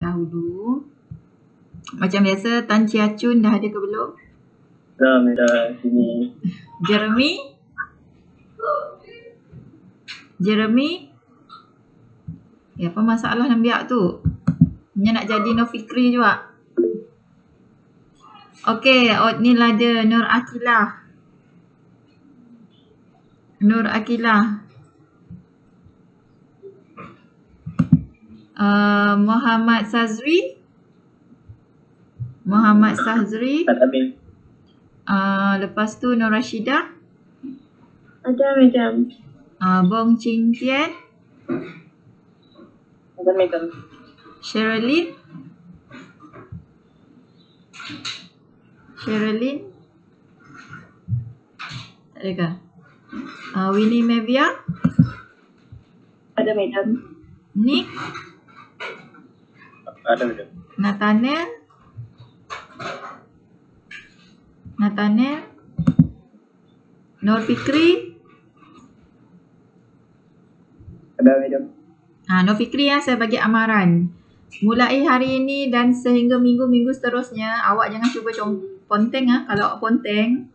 dahulu. Macam biasa, Tan Chia Chun dah ada ke belum? Dah sini. Jeremy? Ya, apa masalah dengan biak tu? Dia nak jadi Nur Fikri juga. Okey, ni lah ada Nur Akilah. Muhammad Sazri. Amin. Lepas tu Nur Rashidah. Ada, Madam. Bong Ching Tian. Ada, Madam. Sherilyn. Tak ada ke? Winnie Mevia. Ada, Madam. Nick. Ada, Madam. Nathaniel. Nur Fikri. Ada, Madam. Nur Fikri saya bagi amaran. Mulai hari ini dan sehingga minggu-minggu seterusnya, awak jangan cuba ponteng. Kalau awak ponteng,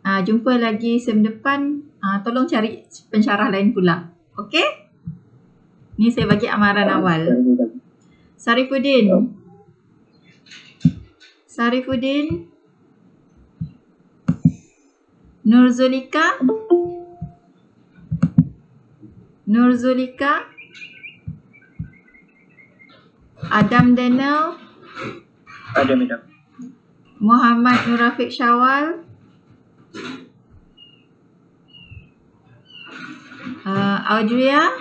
jumpa lagi sem depan, tolong cari pensyarah lain pula. Okey? Ni saya bagi amaran awal. Sarifuddin. Nurzulika. Adam Daniel. Ada, Madam. Muhammad Nur Rafiq Syawal. Audria.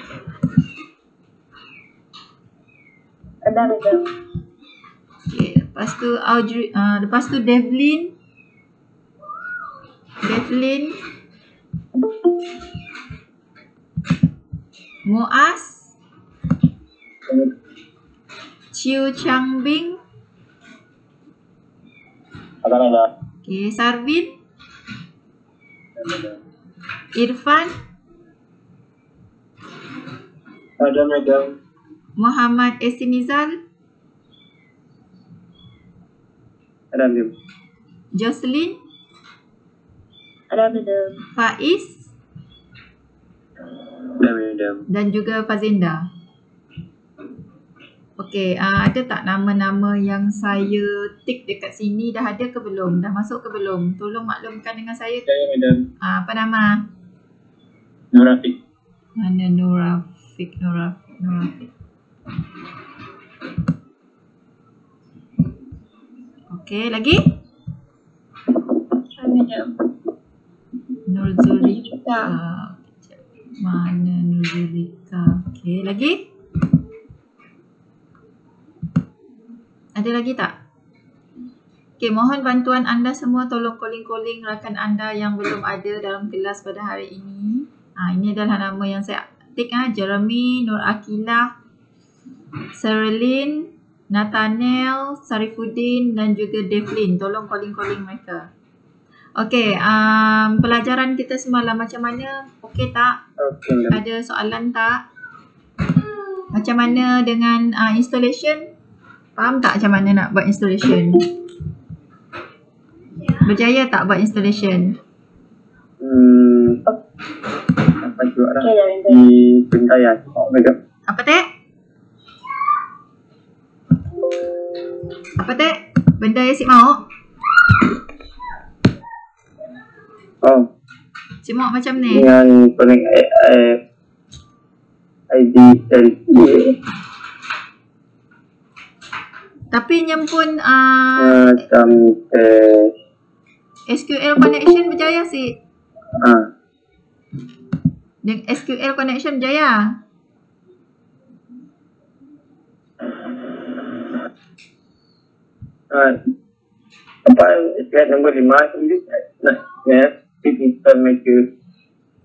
Ada, Madam. Okay, lepas tu Devlin. Muaz. Chiu Changbing. Ada. Okay, Sarvin. Irfan. Ada, Madam. Muhammad Esinizal. Ada, Madam. Jocelyn. Ada, Madam. Faiz. Ada, Madam. Dan juga Fazinda. Okey, ada tak nama-nama yang saya tick dekat sini? Dah ada ke belum? Dah masuk ke belum? Tolong maklumkan dengan saya. Ada, Madam. Apa nama? Nur Rafiq. Mana Nur Rafiq. Okey, lagi? Ada, Madam. Nurzulika. Mana Nurzulika? Okey, lagi? Ada lagi tak? Okey, mohon bantuan anda semua, tolong calling rakan anda yang belum ada dalam kelas pada hari ini. Ini adalah nama yang saya tick. Jeremy, Nur Akilah, Sherilyn, Nathaniel, Sarifuddin dan juga Devlin. Tolong calling mereka. Okey, pelajaran kita semalam macam mana? Okey tak? Okey, Madam. Ada soalan tak? Macam mana dengan installation? Faham tak macam mana nak buat installation? Berjaya tak buat installation? Apa juga lah di Bintaya. Madam. Apa tek? Benda yang Sik mau? Cik mau macam ni? Dengan connect IDLE. Tapi nyempun Macam SQL connection berjaya Sik? Dengan SQL connection berjaya? apa slide nombor 5 ini kita make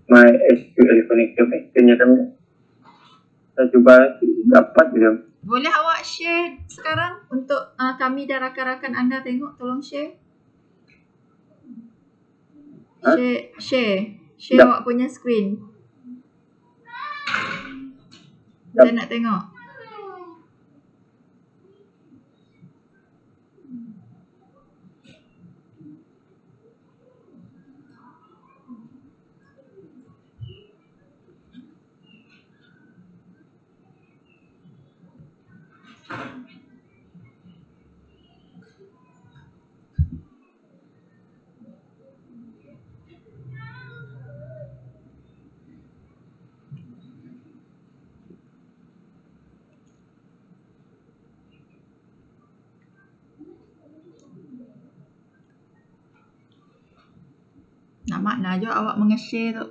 my SQL connector factornya kan. Saya cuba dapat je. Boleh awak share sekarang untuk kami dan rakan-rakan anda tengok, tolong share. Share awak punya screen. Saya nak tengok. Nak makna je awak menge-share tu.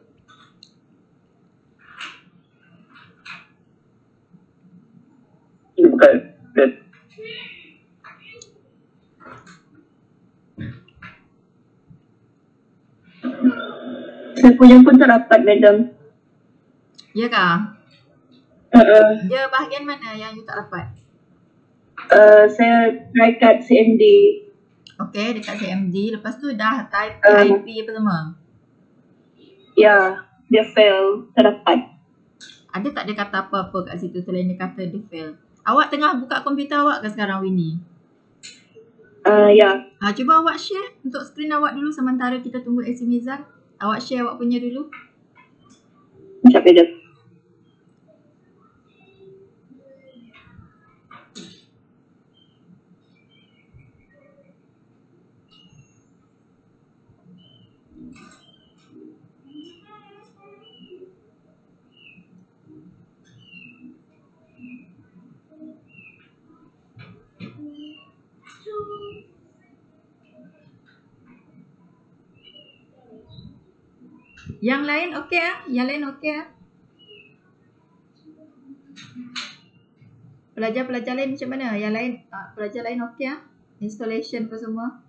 Ini bukan bed. Saya punya pun tak dapat, madam. Ya kah? Dia bahagian mana yang you tak dapat? Saya try kat CMD. Okay, dekat CMD. Lepas tu dah type IP apa semua? Ya, dia fail. Tak dapat. Ada tak dia kata apa-apa kat situ selain dia kata dia fail? Awak tengah buka komputer awak ke sekarang, Winnie? Ya. Cuba awak share untuk skrin awak dulu sementara kita tunggu AC Mizan. Awak share awak punya dulu. Sekejap, madam. Yang lain okey ah? Yang lain okey ah? Pelajar-pelajar lain macam mana? Yang lain, pelajar lain okey ah? Installation apa semua?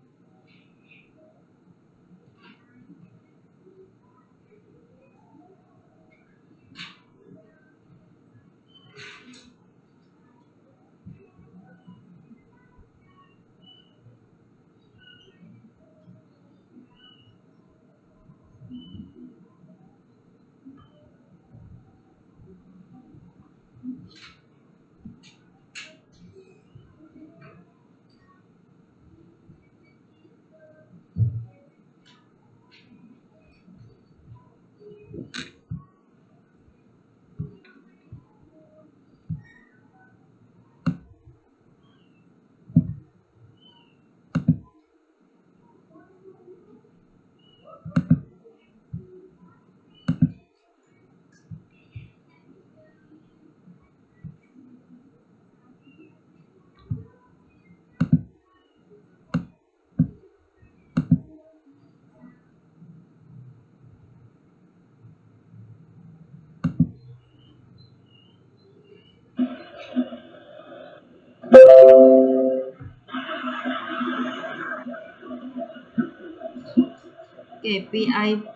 Okay, PIP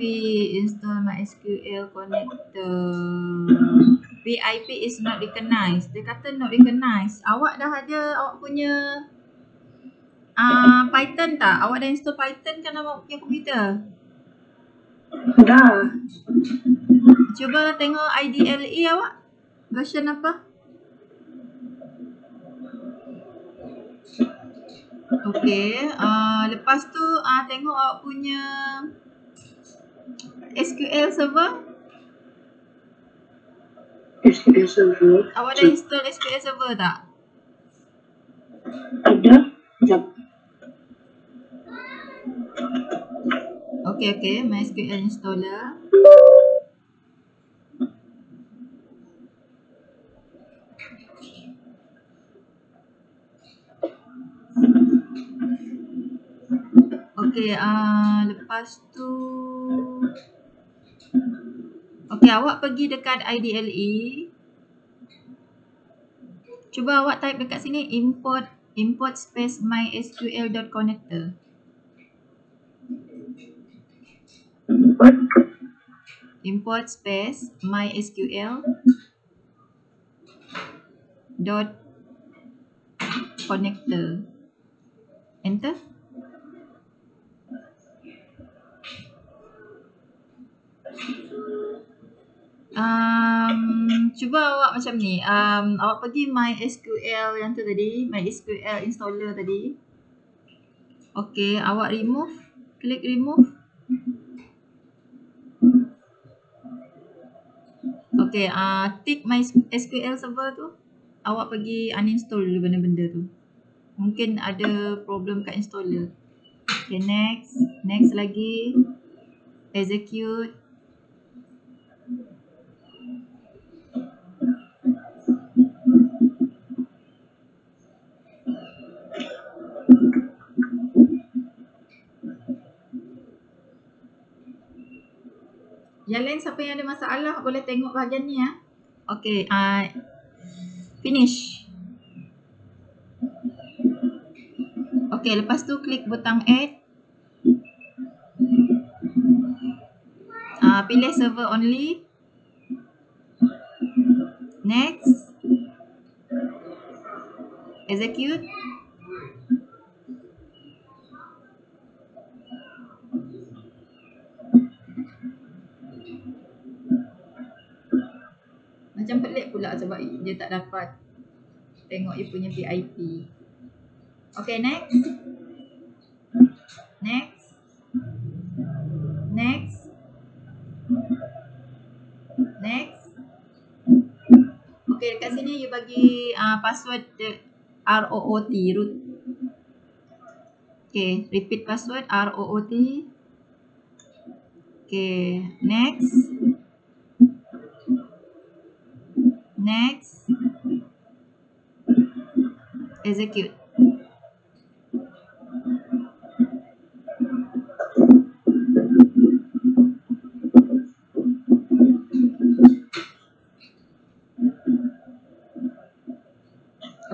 install MySQL connector. PIP is not recognized. Dia kata not recognized. Awak dah ada awak punya Python tak? Awak dah install Python kan awak punya komputer? Dah. Cuba tengok IDLE awak. Version apa? Okay. Lepas tu tengok awak punya SQL server. SQL server. Awak dah install SQL server tak? Ada. Sekejap. Okay. MySQL installer. Okay, lepas tu okay, awak pergi dekat IDLE. Cuba awak type dekat sini import space mysql.connector. Import space mysql.connector. Enter. Cuba awak macam ni. Awak pergi MySQL yang tu tadi, MySQL installer tadi. Okay, awak remove. Klik remove. Okay, tick MySQL server tu. awak pergi uninstall dulu benda-benda tu. Mungkin ada problem kat installer. Okay, next. Next lagi. Execute. Yang lain siapa yang ada masalah boleh tengok bahagian ni ya. Okay, finish. Okay, lepas tu klik butang add. Pilih server only. Next. Execute. Macam pelik pula sebab dia tak dapat tengok dia punya VIP. Okay, next. Next. Next. Next. Okay, dekat sini you bagi password ROOT, root. Okay, repeat password ROOT. Okay, next. Next. Execute.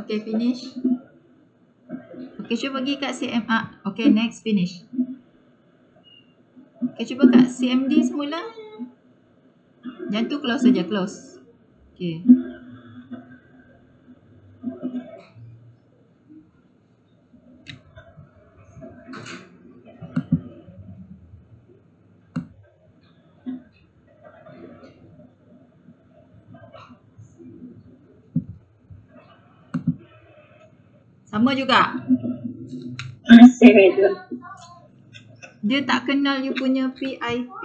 Okay, finish. Okay, cuba pergi kat CMA. Okay, next, finish. Okay, cuba kat CMD semula. Jangan tu close saja, close. Okay. Sama juga. Save itu. Dia tak kenal you punya PIP.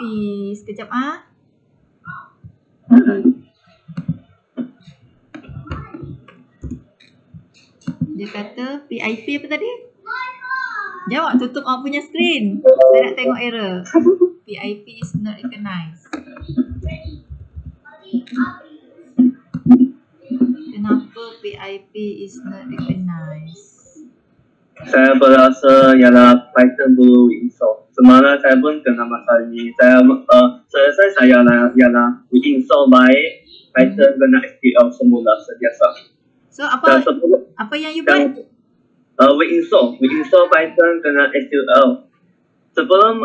Sekejap Dia kata PIP apa tadi? Jawab, tutup awak punya screen. Saya nak tengok error. PIP is not recognized. Kenapa PIP is not recognized? Saya berasa ialah Python belum install. Semalam saya pun kena masalah ini. Saya ialah install baik Python kena SQL semula sentiasa. So apa yang you buat? We install Python kena SQL. Sebelum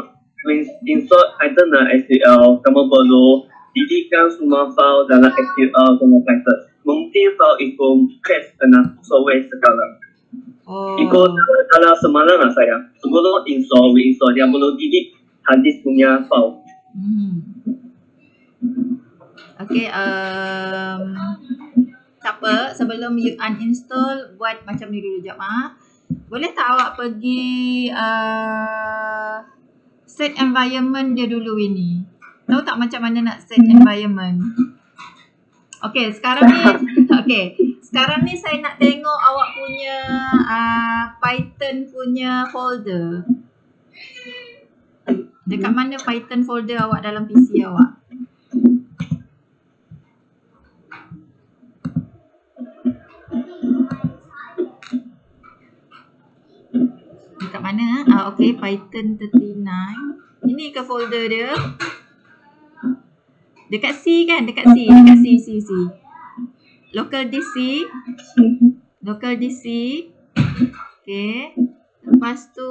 install Python dan SQL, kamu perlu didikkan semua file dalam SQL dengan Python. Mungkin file itu crash kena software sekarang. Ikut dalam semalam lah saya. Sebelum we install, dia perlu didik hadis punya file. Okay, tak apa, sebelum you uninstall, buat macam ni dulu jap Boleh tak awak pergi set environment dia dulu ini. Tahu tak macam mana nak set environment? Okay, sekarang ni saya nak tengok awak punya Python punya folder. Dekat mana Python folder awak dalam PC awak? Dekat mana? Okay, Python 39. Ini ke folder dia? Dekat C kan? Dekat C. Local DC. Okay. Lepas tu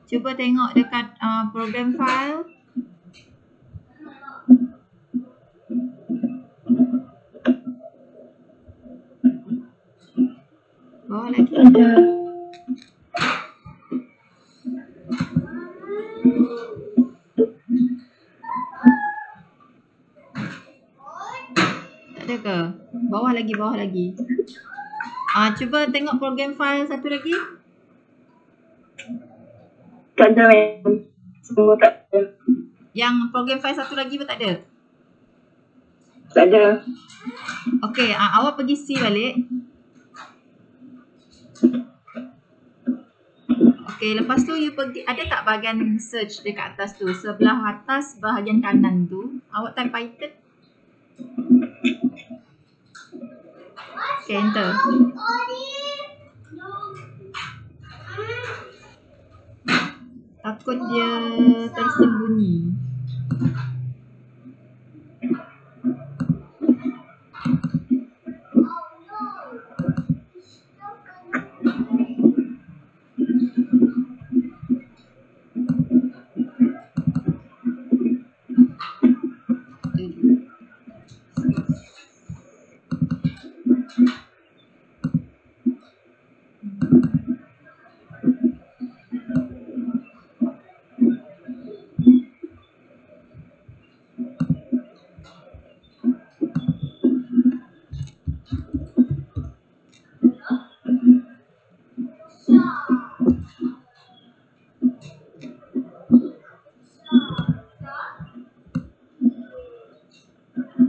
cuba tengok dekat program file. Bawah lagi. Tak ada ke? Bawah lagi. Cuba tengok program file satu lagi. Tak ada semua tak ada. Yang program file satu lagi pun tak ada? Tak ada. Okey, awak pergi C balik. Okey, lepas tu you pergi, ada tak bahagian search dekat atas tu? Sebelah atas bahagian kanan tu, awak type Python. Okey, enter. Takut dia tersembunyi.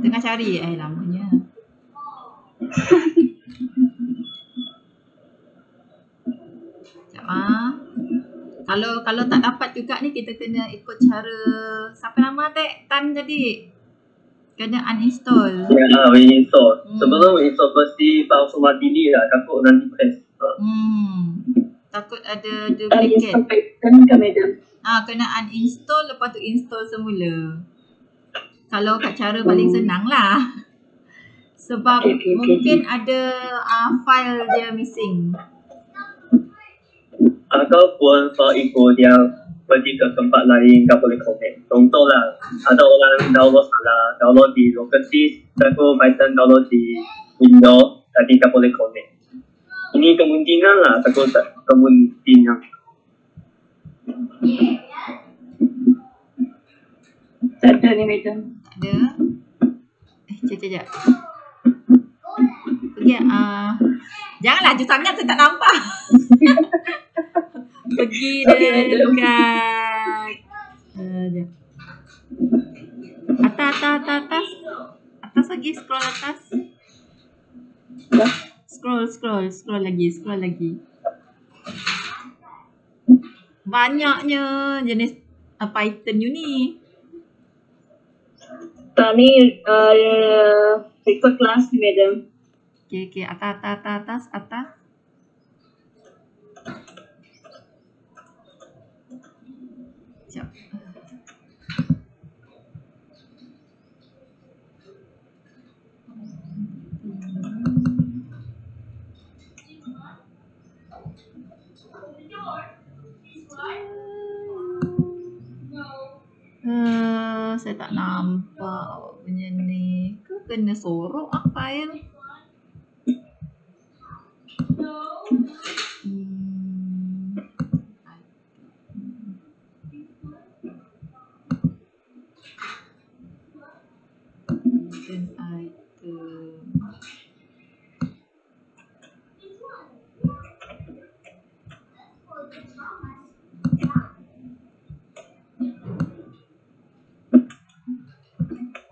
Tengah cari lamanya. Sekejap Kalau tak dapat juga ni, kita kena ikut cara siapa nama Tan tadi. Kena uninstall. Ya, uninstall. Sebelum uninstall mesti file semua delete lah. Takut nanti press. Takut ada duplicate. Uninstall ke madam? Kena uninstall, lepas tu install semula. Kalau kat cara paling senang lah. Sebab mungkin ada file dia missing. Ataupun file itu dia pergi ke tempat lain, tak boleh connect. Contohlah, ada orang download salah, download di local disk, lalu Python download di Windows, tadi tak boleh connect. Ini kemungkinan lah, takut kemungkinan. Tak ada ni madam. Tak ada. Sekejap. Pergi janganlah je sangat, saya tak nampak. Pergi dekat atas. Atas lagi, scroll atas. Scroll lagi. Banyaknya jenis Python you ni. Tak ni ikut kelas ni madam. Okey, atas. Sekejap. Saya tak nampak awak punya ni. Kena sorok file.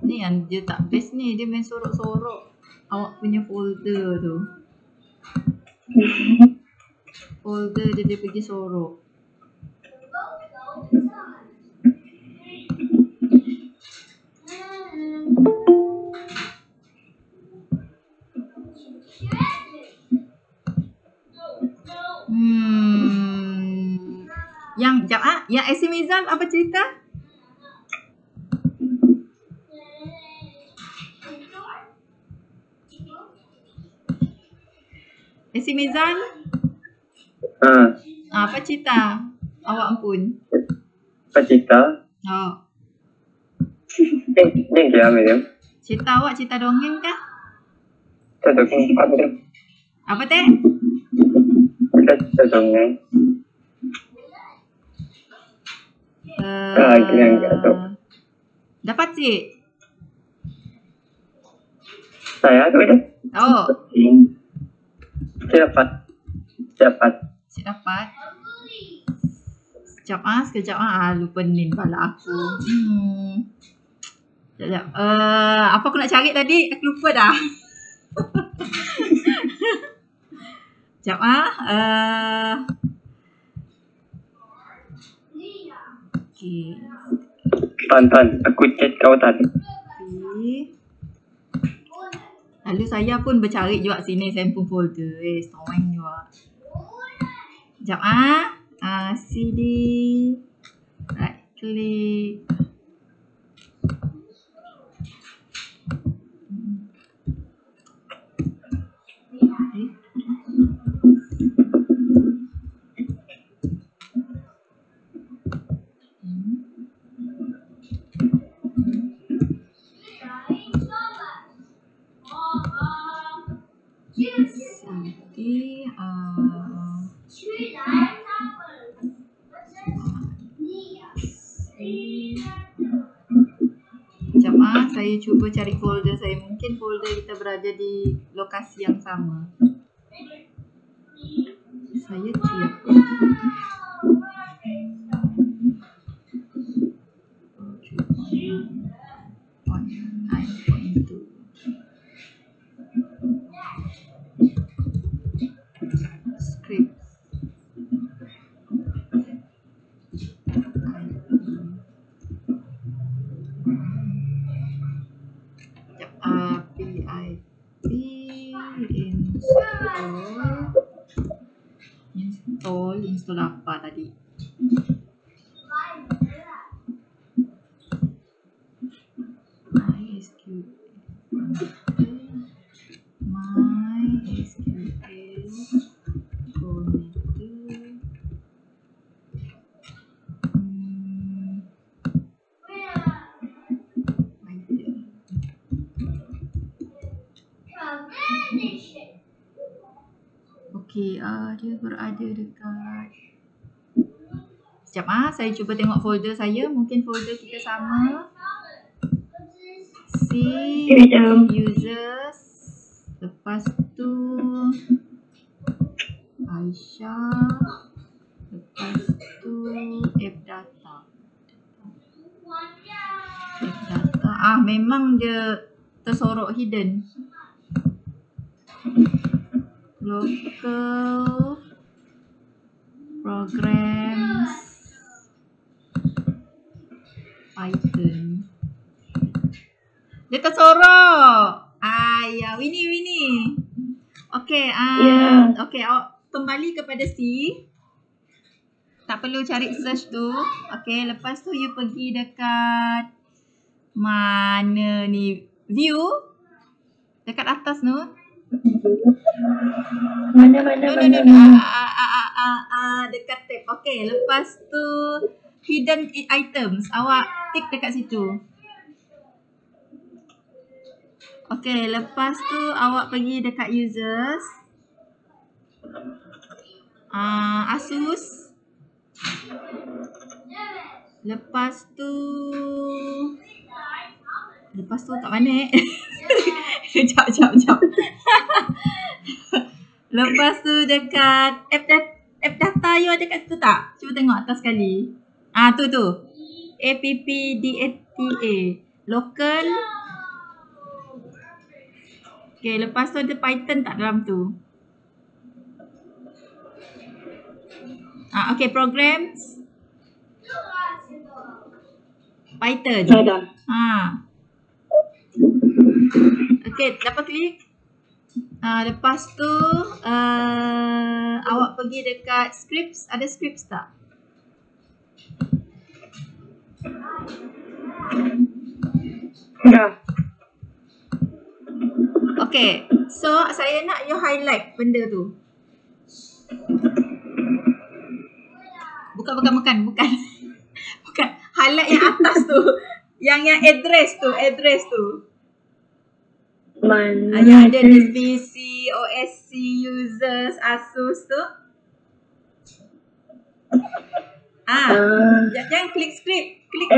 Ni yang dia tak best ni, dia main sorok-sorok awak punya folder tu. Folder dia pergi sorok. Yang Esimizal apa cerita? Esimizal? Apa cerita? Awak ampun. Apa cerita? Yang kira madam. Cerita awak cerita dongeng kah? Tak dongeng apa madam? Apa teh? Cerita dongeng. Dapat sih? Saya tu madam. Saya dapat. Sekejap. Lupa nin pala aku. Sekejap. Apa aku nak cari tadi? Aku lupa dah. Sekejap okay. Tan, aku chat kau tadi. Okay. Lalu saya pun bercari juga sini sampul folder. Storing juga. Sekejap CD. Right click. Sekejap saya cuba cari folder saya. Mungkin folder kita berada di lokasi yang sama. Saya siap. Script. Install apa tadi? MySQL connector. Okey, dia berada dekat. Sekejap saya cuba tengok folder saya. Mungkin folder kita sama. C users. Lepas tu Aisyah. Lepas tu app data. Memang dia tersorok hidden. Local programs Python. Dia tersorok. Ya, Winnie. Okey, okey, kembali kepada C. Tak perlu cari search tu. Okey, lepas tu you pergi dekat mana ni? View. Dekat atas tu. Mana. Dekat tab. Okey, lepas tu hidden items. Awak tick dekat situ. Okey, lepas tu awak pergi dekat users. Asus. Lepas tu kat mana Sekejap. Lepas tu dekat app data you ada kat situ tak? Cuba tengok atas sekali. Tu. AppData. Local. Okay, lepas tu ada Python tak dalam tu? Okay, programs. Python. Ada. Okay, dapat klik. Lepas tu awak pergi dekat scripts. Ada scripts tak? Dah. Okay, so saya nak you highlight benda tu. Bukan. Bukan. Highlight yang atas tu. Yang address tu. Mana? Yang ada di PC, OSC, users, Asus tu. Jangan klik script. Klik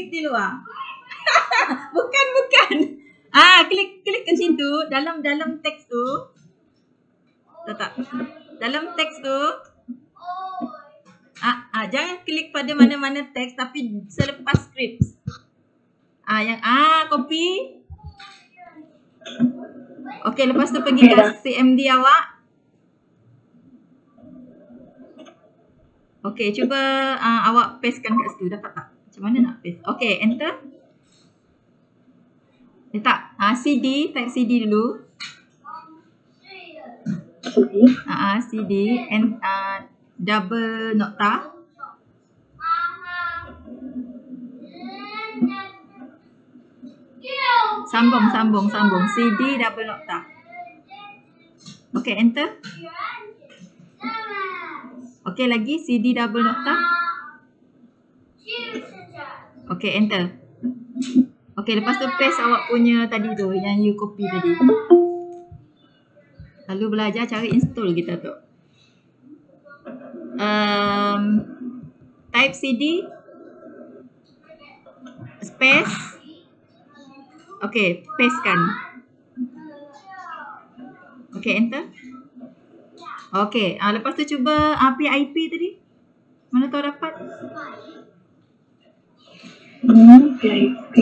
di luar. Bukan. Klik ke situ. Dalam teks tu. Tak. Dalam teks tu. Jangan klik pada mana-mana teks tapi selepas scripts. Yang kopi. Okey, lepas tu pergi kat CMD awak. Okey, cuba awak pastekan kat situ. Dapat tak? Macam mana nak paste? Okey, enter. Letak CD, type CD dulu. CD and double nokta. Sambung. CD double nokta. Okey, enter. Okey, lagi CD double nokta. Okey, enter. Okey, lepas tu paste awak punya tadi tu yang you copy tadi. Lalu belajar cara install kita tu. Type CD space. Okey, pastekan. Okey, enter. Okey, lepas tu cuba PIP tadi. Mana tahu dapat? PIP.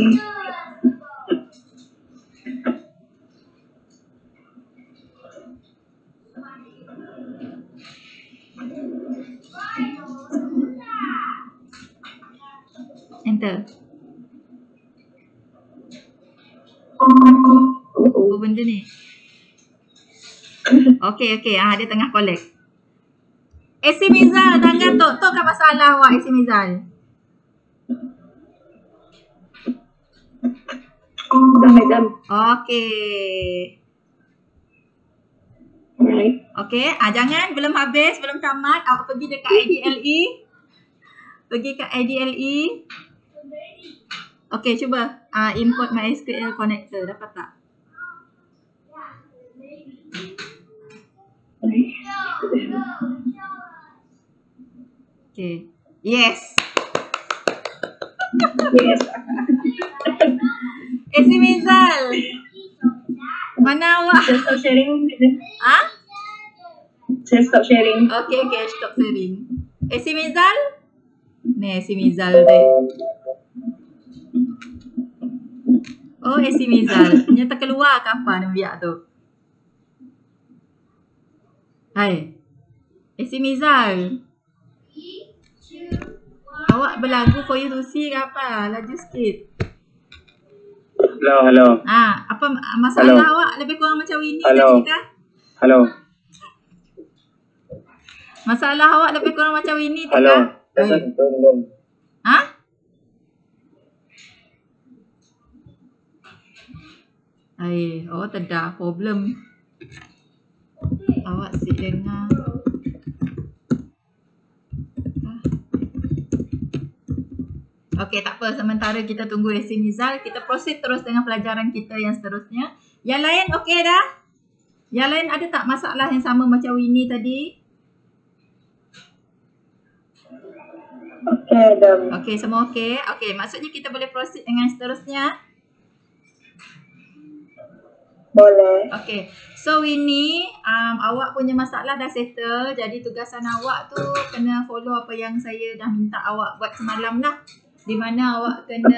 Enter. Apa benda ni? Okey. Dia tengah collect. AC Mizal, jangan tok kan masalah awak AC Mizal. Madam. Okey. Right. Okey, jangan belum habis, belum tamat. Awak pergi dekat IDLE. Pergi ke IDLE. Okey, cuba import MySQL connector. Dapat tak? Okey. Yes. Yes. AC Mizal. Mana awak? Saya stop sharing. Saya stop sharing. Okey, stop sharing. AC Mizal? Ni AC Mizal tu. Oh, AC Mizal. Dia terkeluar kapan biak tu? Hai. AC Mizal. Awak berlagu For You To See ke apa? Laju sikit. Hello. Apa masalah awak lebih kurang macam ini tadi kah? Hello. Masalah awak lebih kurang macam ini tu Hello. kah? Oh tak problem. Awak si dengar. Okey, tak apa. Sementara kita tunggu AC Mizal, kita proceed terus dengan pelajaran kita yang seterusnya. Yang lain okey dah? Yang lain ada tak masalah yang sama macam Winnie tadi? Okey, dah. Okey, semua okey. Okey, maksudnya kita boleh proceed dengan seterusnya. Boleh. Okey. So Winnie, awak punya masalah dah settle. Jadi tugasan awak tu kena follow apa yang saya dah minta awak buat semalam lah. Di mana awak kena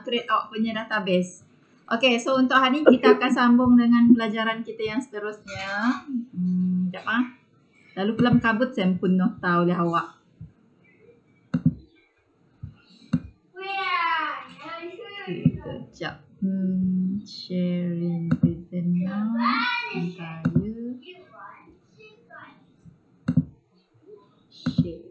create awak punya database. Okey, so untuk hari ni kita akan sambung dengan pelajaran kita yang seterusnya. Sekejap Lalu kelam kabut saya pun tahu oleh awak. Sekejap. Sharing present now. Entire. Share.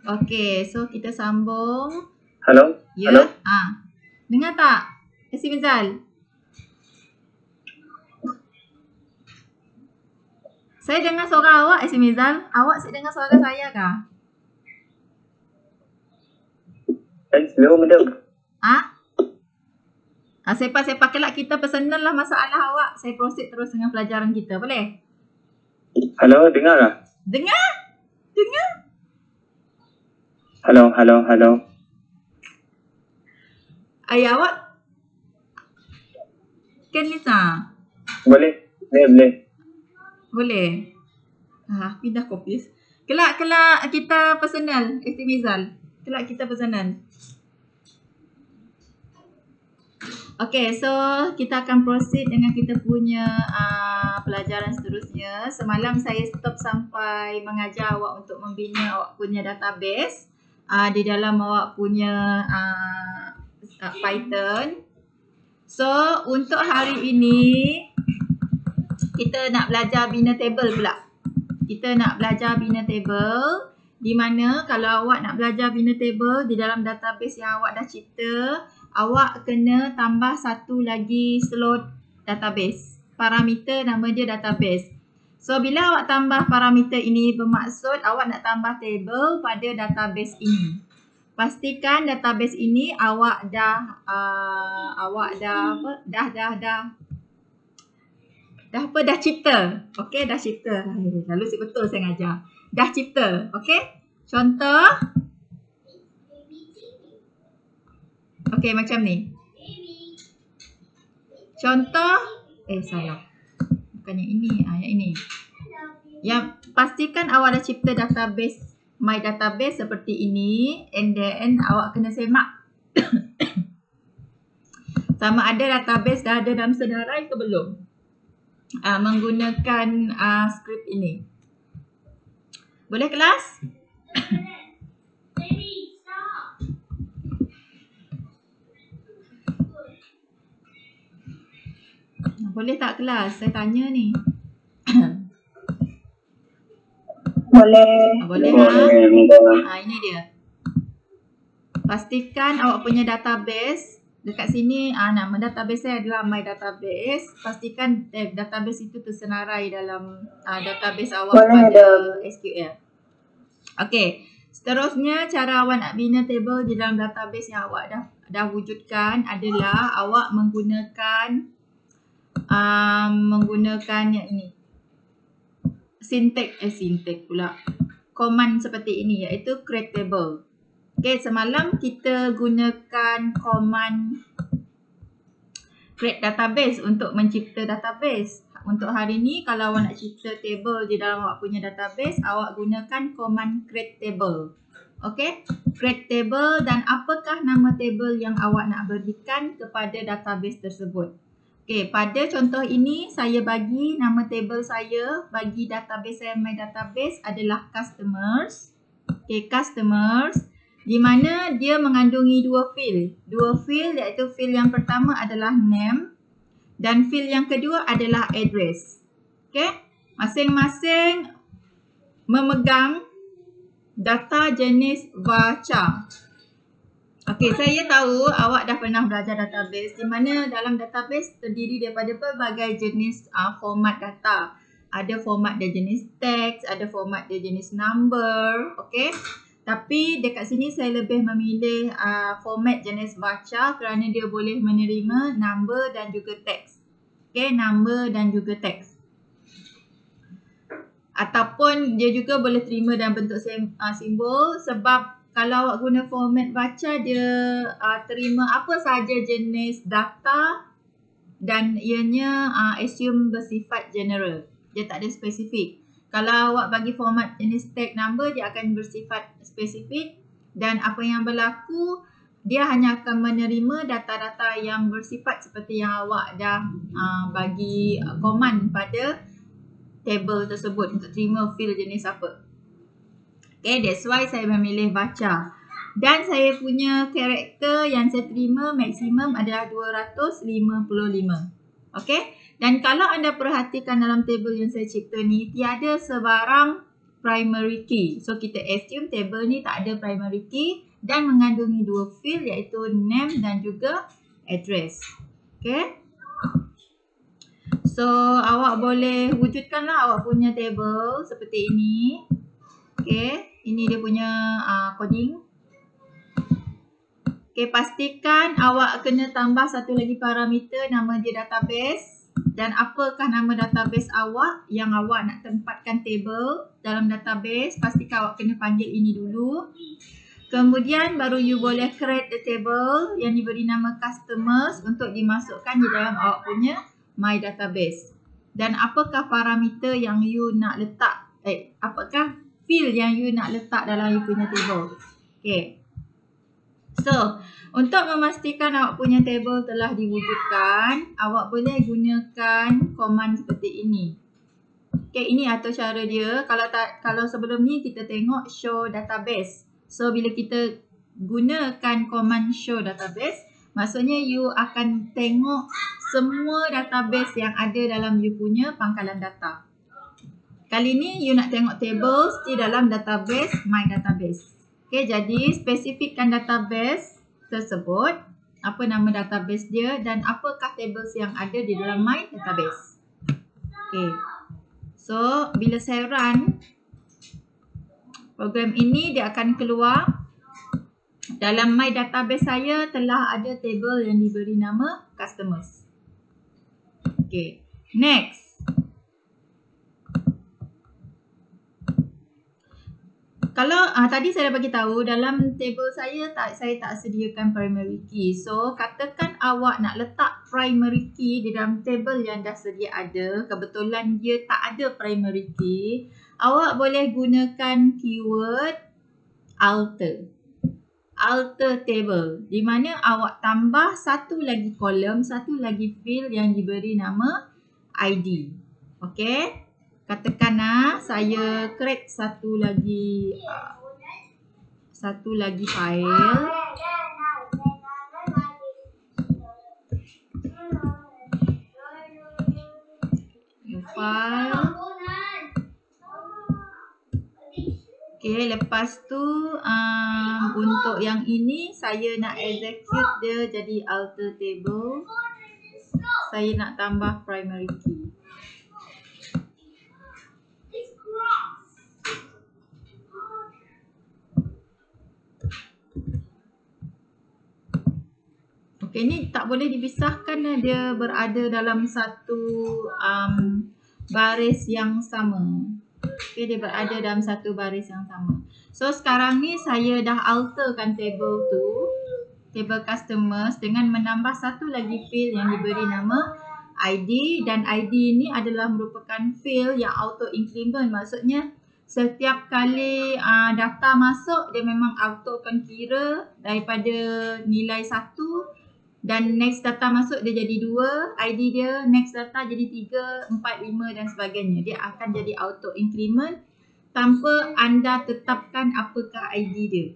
Okey, so kita sambung. Hello. Ya. Hello. Dengar tak? AC Mizal. Saya dengar suara awak, AC Mizal. Awak saya dengar suara saya kah? Hello, madam. Saya pakailah kita personal lah masalah awak. Saya proceed terus dengan pelajaran kita. Boleh? Hello, dengar tak? Dengar? Hello. Ayah awak kan Lisa? Boleh. Boleh? Pindah kopis. Kelak kita personal, Istimizal. Kelak kita personal. Okay, so kita akan proceed dengan kita punya pelajaran seterusnya. Semalam saya stop sampai mengajar awak untuk membina awak punya database di dalam awak punya Python. So, untuk hari ini kita nak belajar bina table pula. Kita nak belajar bina table, di mana kalau awak nak belajar bina table di dalam database yang awak dah cipta, awak kena tambah satu lagi slot database. Parameter nama dia database. So, bila awak tambah parameter ini bermaksud awak nak tambah table pada database ini. Pastikan database ini awak dah cipta. Okey, dah cipta. Lalu betul saya ngajar. Dah cipta. Okey. Contoh. Okey, macam ni. Contoh. Salah. Bukan yang ini. Yang ini. Yang pastikan awak dah cipta database. My database seperti ini. And then awak kena semak. Sama ada database dah ada dalam senarai ke belum. Menggunakan skrip ini. Boleh kelas? Boleh tak kelas? Saya tanya ni. Boleh. Boleh ini dia. Pastikan awak punya database. Dekat sini nama database saya adalah my database. Pastikan database itu tersenarai dalam database awak pada SQL. Okey. Seterusnya cara awak nak bina table di dalam database yang awak dah wujudkan adalah awak menggunakan yang ini. Sintek pula. Command seperti ini iaitu create table. Okay, semalam kita gunakan command create database untuk mencipta database. Untuk hari ni kalau awak nak cipta table di dalam awak punya database, awak gunakan command create table. Okay, create table dan apakah nama table yang awak nak berikan kepada database tersebut. Okay, pada contoh ini saya bagi nama table saya bagi database saya, my database adalah customers. Okay, customers. Di mana dia mengandungi dua field. Dua field iaitu field yang pertama adalah name dan field yang kedua adalah address. Okay, masing-masing memegang data jenis varchar. Okey, saya tahu awak dah pernah belajar database di mana dalam database terdiri daripada pelbagai jenis format data. Ada format dia jenis text, ada format dia jenis number, okey. Tapi dekat sini saya lebih memilih format jenis varchar kerana dia boleh menerima number dan juga text. Okey, number dan juga text. Ataupun dia juga boleh terima dalam bentuk simbol sebab kalau awak guna format varchar, dia terima apa sahaja jenis data dan ianya assume bersifat general. Dia tak ada spesifik. Kalau awak bagi format jenis tag number, dia akan bersifat spesifik dan apa yang berlaku, dia hanya akan menerima data-data yang bersifat seperti yang awak dah bagi command pada table tersebut untuk terima field jenis apa. Okay, that's why saya memilih varchar. Dan saya punya karakter yang saya terima maksimum adalah 255. Okay. Dan kalau anda perhatikan dalam table yang saya cipta ni, tiada sebarang primary key. So, kita assume table ni tak ada primary key dan mengandungi dua field iaitu name dan juga address. Okay. So, awak boleh wujudkanlah awak punya table seperti ini. Okay. Ini dia punya coding. Okay, pastikan awak kena tambah satu lagi parameter nama dia database. Dan apakah nama database awak yang awak nak tempatkan table dalam database. Pastikan awak kena panggil ini dulu. Kemudian baru you boleh create the table yang diberi nama customers untuk dimasukkan di dalam awak punya my database. dan apakah parameter yang you nak letak, apakah field yang you nak letak dalam you punya table. Okay. So, untuk memastikan awak punya table telah diwujudkan, awak boleh gunakan command seperti ini. Okay, ini atur cara dia. Kalau sebelum ni kita tengok show database. So, bila kita gunakan command show database, maksudnya you akan tengok semua database yang ada dalam you punya pangkalan data. Kali ni you nak tengok tables di dalam database my database. Okay, jadi spesifikkan database tersebut, apa nama database dia dan apakah tables yang ada di dalam my database. Okay. So, bila saya run program ini, dia akan keluar dalam my database saya telah ada table yang diberi nama customers. Okay. Next. Kalau tadi saya dah bagi tahu dalam table saya tak sediakan primary key. So, katakan awak nak letak primary key di dalam table yang dah sedia ada, kebetulan dia tak ada primary key, awak boleh gunakan keyword alter. Alter table, di mana awak tambah satu lagi kolom, satu lagi field yang diberi nama ID. Okay. Katakan saya create satu lagi file. New file. Okay, lepas tu untuk yang ini saya nak execute dia jadi alter table. Saya nak tambah primary key. Okay, ni tak boleh dipisahkan, dia berada dalam satu baris yang sama. Okay, dia berada dalam satu baris yang sama. So, sekarang ni saya dah alterkan table tu, table customers, dengan menambah satu lagi field yang diberi nama ID, dan ID ni adalah merupakan field yang auto increment. Maksudnya setiap kali data masuk, dia memang auto akan kira daripada nilai 1 dan next data masuk dia jadi 2, ID dia next data jadi 3, 4, 5 dan sebagainya. Dia akan jadi auto increment tanpa anda tetapkan apakah ID dia.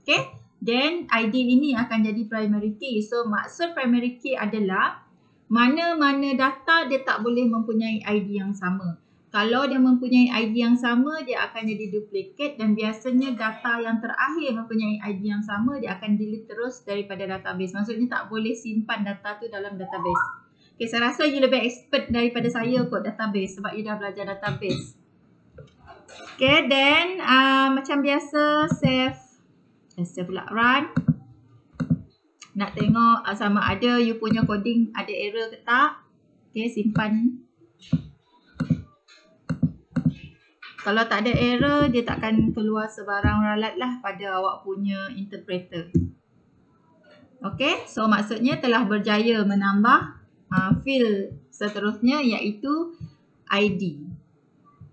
Okay, then ID ini akan jadi primary key. So, maksud primary key adalah mana-mana data dia tak boleh mempunyai ID yang sama. Kalau dia mempunyai ID yang sama, dia akan jadi duplicate, dan biasanya data yang terakhir mempunyai ID yang sama, dia akan delete terus daripada database. Maksudnya tak boleh simpan data tu dalam database. Okay, saya rasa you lebih expert daripada saya kot database sebab you dah belajar database. Okay, then macam biasa save pula run. Nak tengok sama ada you punya coding ada error ke tak. Okay, simpan. Kalau tak ada error, dia takkan keluar sebarang ralat lah pada awak punya interpreter. Okay, so maksudnya telah berjaya menambah field seterusnya iaitu ID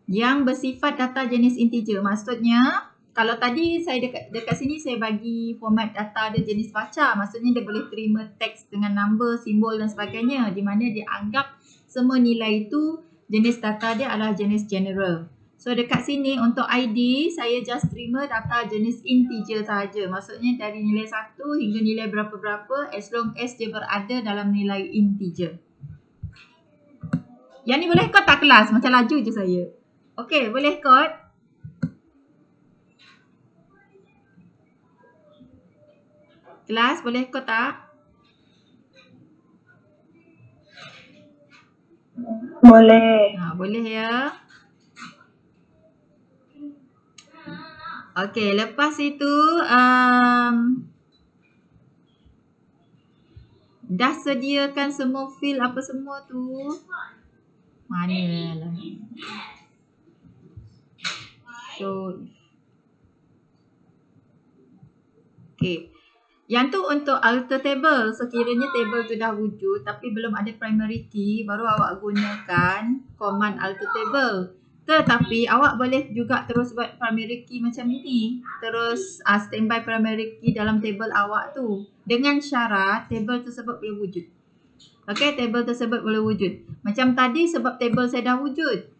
yang bersifat data jenis integer. Maksudnya, kalau tadi saya dekat sini saya bagi format data dia jenis baca. Maksudnya dia boleh terima teks dengan number, simbol dan sebagainya, di mana dia anggap semua nilai itu jenis data dia adalah jenis general. So dekat sini untuk ID, saya just terima data jenis integer sahaja. Maksudnya dari nilai 1 hingga nilai berapa-berapa, as long as dia berada dalam nilai integer. Yang ni boleh kod tak kelas? Macam laju je saya. Okay, boleh kod? Kelas boleh kod tak? Boleh. Boleh ya. Okey, lepas itu dah sediakan semua field apa semua tu. Mana lah. So, okey. Yang tu untuk alter table. Sekiranya table tu dah wujud tapi belum ada primary key, baru awak gunakan command alter table. Tetapi awak boleh juga terus buat primary key macam ini. Terus standby primary key dalam table awak tu. Dengan syarat table tersebut boleh wujud. Okay, table tersebut boleh wujud. Macam tadi sebab table saya dah wujud.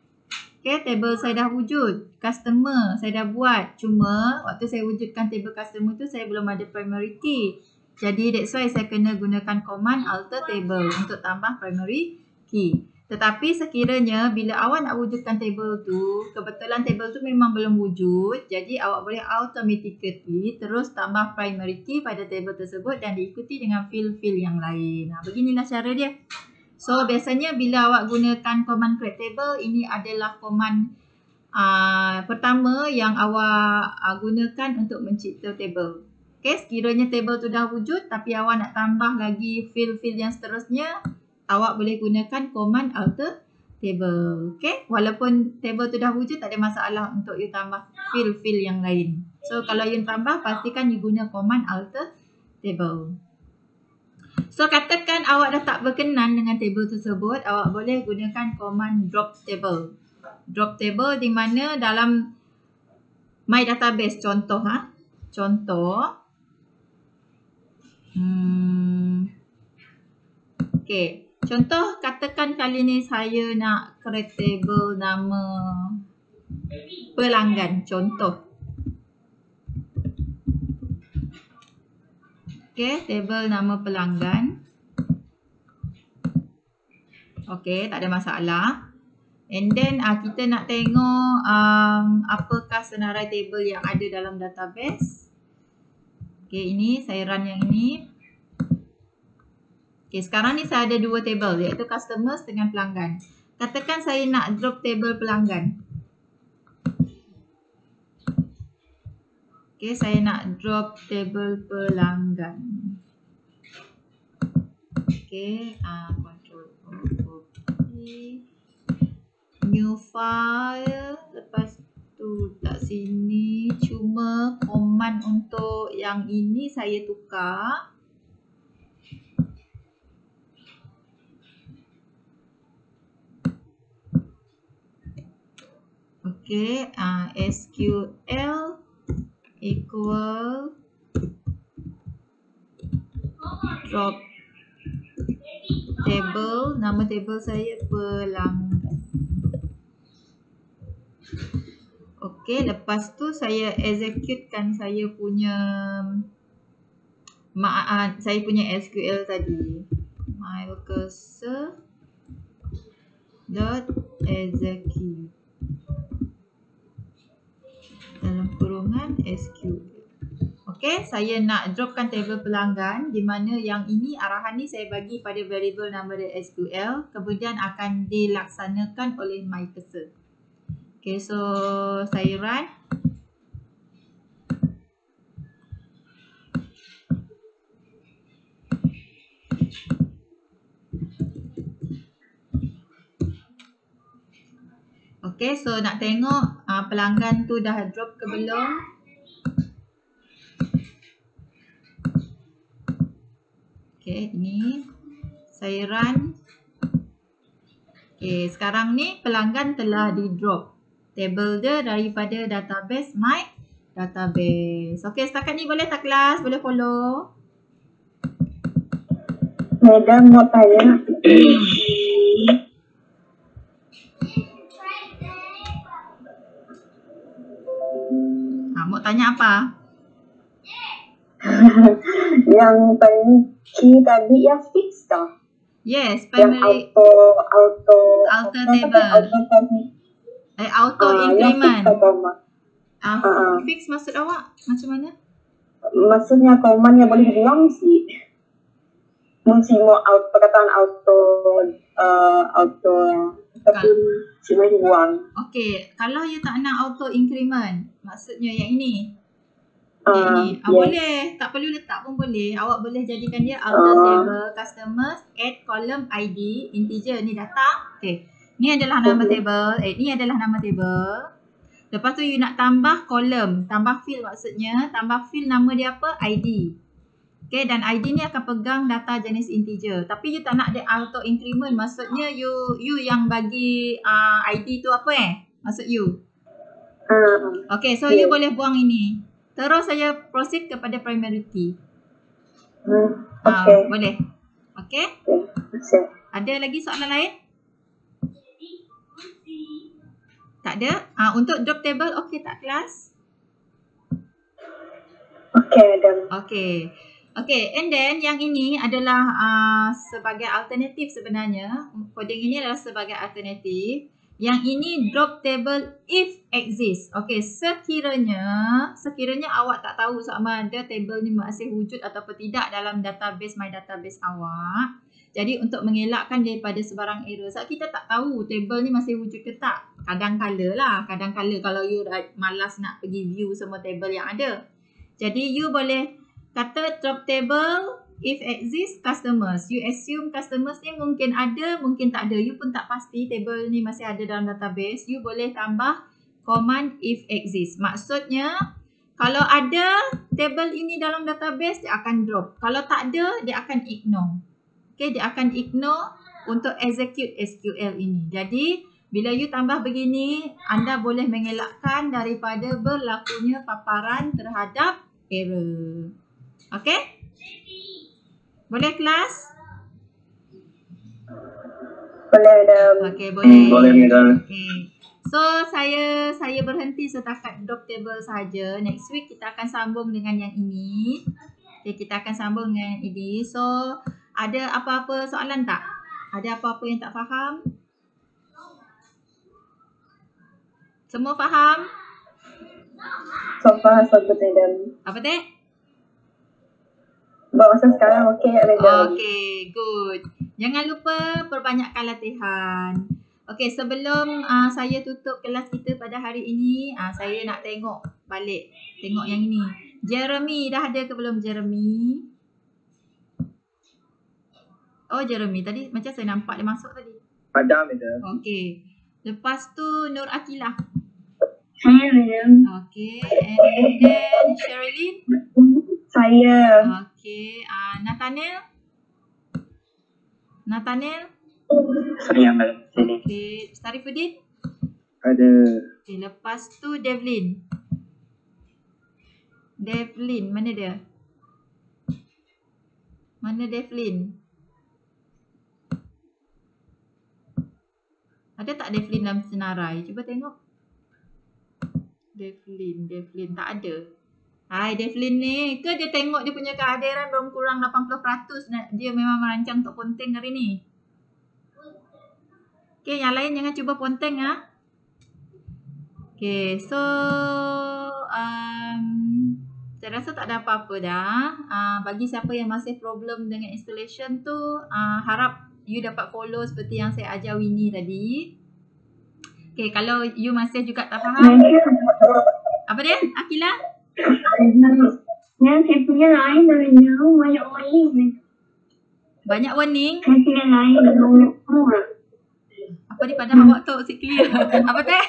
Okay, table saya dah wujud. Customer saya dah buat. Cuma waktu saya wujudkan table customer tu saya belum ada primary key. Jadi that's why saya kena gunakan command alter table untuk tambah primary key. Tetapi sekiranya bila awak nak wujudkan table tu, kebetulan table tu memang belum wujud. Jadi awak boleh automatically terus tambah primary key pada table tersebut dan diikuti dengan field-field yang lain. Beginilah cara dia. So biasanya bila awak gunakan command create table, ini adalah command pertama yang awak gunakan untuk mencipta table. Okay, sekiranya table tu dah wujud tapi awak nak tambah lagi field-field yang seterusnya, awak boleh gunakan command alter table. Okay, walaupun table tu dah wujud tak ada masalah untuk you tambah field-field yang lain. So kalau you tambah, pastikan you guna command alter table. So katakan awak dah tak berkenan dengan table tersebut, awak boleh gunakan command drop table. Drop table di mana dalam my database contoh okay. Contoh katakan kali ni saya nak create table nama pelanggan contoh. Okay, table nama pelanggan. Okay, tak ada masalah. And then kita nak tengok apakah senarai table yang ada dalam database. Okay, ini saya run yang ini. Okay, sekarang ni saya ada dua table iaitu customers dengan pelanggan. Katakan saya nak drop table pelanggan. Okay, saya nak drop table pelanggan. Okay, control copy. New file. Lepas tu tak sini. Cuma command untuk yang ini saya tukar. Okay, SQL equal drop table, nama table saya pelanggan. Okay, lepas tu saya executekan saya punya SQL tadi. My cursor dot execute dalam kurungan SQL. Okay, saya nak dropkan table pelanggan di mana yang ini arahan ni saya bagi pada variable nama dia SQL, kemudian akan dilaksanakan oleh my cursor. Okay, so saya run. Okay, so nak tengok pelanggan tu dah drop ke belum. Okay, ini saya run. Okay, sekarang ni pelanggan telah di drop. Table dia daripada database my database. Okay, setakat ni boleh tak kelas? Boleh follow? Madam mau tanya. Mau tanya apa? Yang primary key tadi yang fix dah. Yes, primary. Yang auto table. Auto increment. Fix maksud awak? Macam mana? Maksudnya command yang boleh buang sih. Mesti mau perkataan auto tapi cuma buang. Okay, kalau you tak nak auto increment, maksudnya yang ini. Yes. Boleh, tak perlu letak pun boleh. Awak boleh jadikan dia alter table customers add column ID integer ni data. Okay, ni adalah nama table. Ni adalah nama table. Lepas tu you nak tambah column, tambah field maksudnya, tambah field nama dia apa? ID. Okay, dan ID ni akan pegang data jenis integer. Tapi you tak nak dia auto increment. Maksudnya you yang bagi ID tu apa maksud you? Okay, so you boleh buang ini. Terus saya proceed kepada priority. Okay. Boleh. Okay? Okay. Ada lagi soalan lain? Tak ada? Untuk drop table, okay tak kelas? Okay, madam. Okay, and then yang ini adalah sebagai alternatif sebenarnya. Coding ini adalah sebagai alternatif. Yang ini drop table if exist. Okay, sekiranya awak tak tahu sama ada table ni masih wujud ataupun tidak dalam database my database awak. Jadi untuk mengelakkan daripada sebarang error, sebab kita tak tahu table ni masih wujud ke tak. Kadang-kala kalau you malas nak pergi view semua table yang ada. Jadi you boleh kata drop table if exist customers. You assume customers ni mungkin ada, mungkin tak ada. You pun tak pasti table ni masih ada dalam database. You boleh tambah command if exist. Maksudnya kalau ada table ini dalam database, dia akan drop. Kalau tak ada, dia akan ignore. Okay, dia akan ignore untuk execute SQL ini. Jadi bila you tambah begini, anda boleh mengelakkan daripada berlakunya paparan terhadap error. Okay? Boleh kelas? Boleh, madam. Okay, boleh. Boleh, madam. Okay. So, saya berhenti setakat drop table saja. Next week kita akan sambung dengan yang ini. Okay, kita akan sambung dengan yang ini. So, ada apa-apa soalan tak? Ada apa-apa yang tak faham? Semua faham? So far, so good, madam. Apa teh? Buat masa sekarang, okay, madam. Okay, good. Jangan lupa perbanyakkan latihan. Okay, sebelum saya tutup kelas kita pada hari ini, saya nak tengok balik. Tengok yang ini. Jeremy, dah ada ke belum Jeremy? Oh, Jeremy. Tadi macam saya nampak dia masuk tadi. Ada, madam. Okay. Lepas tu Nur Akilah. Saya, madam. Okay. And then Sherilyn. Saya. Okay. Nathaniel. Nathaniel. Saya, madam. Sini. Okay. Starifuddin. Ada. Okay. Lepas tu Devlin. Devlin. Mana dia? Mana Devlin? Ada tak Devlin dalam senarai? Cuba tengok. Devlin tak ada. Hai Devlin ni, ke dia tengok dia punya kehadiran belum kurang 80%, dia memang merancang untuk ponteng hari ni. Okay, yang lain jangan cuba ponteng Okay, so saya rasa tak ada apa-apa dah. Bagi siapa yang masih problem dengan installation tu, harap you dapat follow seperti yang saya ajar Winnie tadi. Okay, kalau you masih juga tak faham. Apa dia? Akila? Yang saya punya lain banyak warning. Banyak warning? Saya punya lain banyak. Apa dia padam awak tu si clear? Apa teh?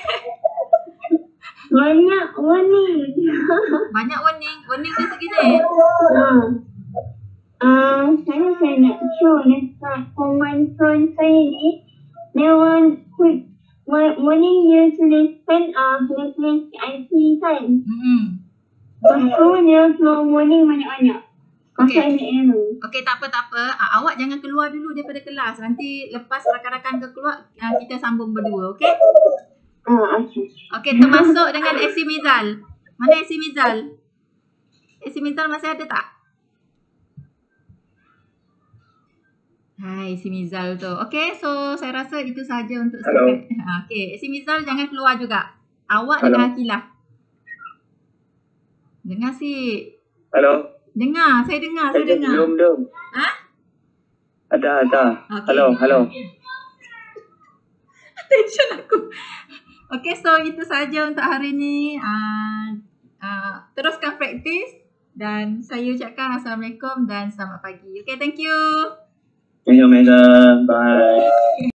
Banyak warning. Banyak warning? Warning dia segini? Saya nak show dekat command prompt saya ni. Dia warning dia tuliskan dia tulis IP kan. Lepas tu dia keluar warning banyak-banyak. Pasal ni error. Okay, tak apa. Awak jangan keluar dulu daripada kelas. Nanti lepas rakan-rakan ke keluar, kita sambung berdua, okay? Okay. Okay, termasuk dengan AC Mizal. Mana AC Mizal? AC Mizal masih ada tak? Hai, AC Mizal tu. Okay, so saya rasa itu saja untuk setakat. Okay, AC Mizal jangan keluar juga. Awak dengan Akilah. Dengar si. Halo. Dengar, saya dengar. Belum. Ada. Okay. Halo. Attention aku. Okay, so itu saja untuk hari ni. Teruskan praktis. Dan saya ucapkan Assalamualaikum dan selamat pagi. Okay, thank you. Thank you, madam. Bye.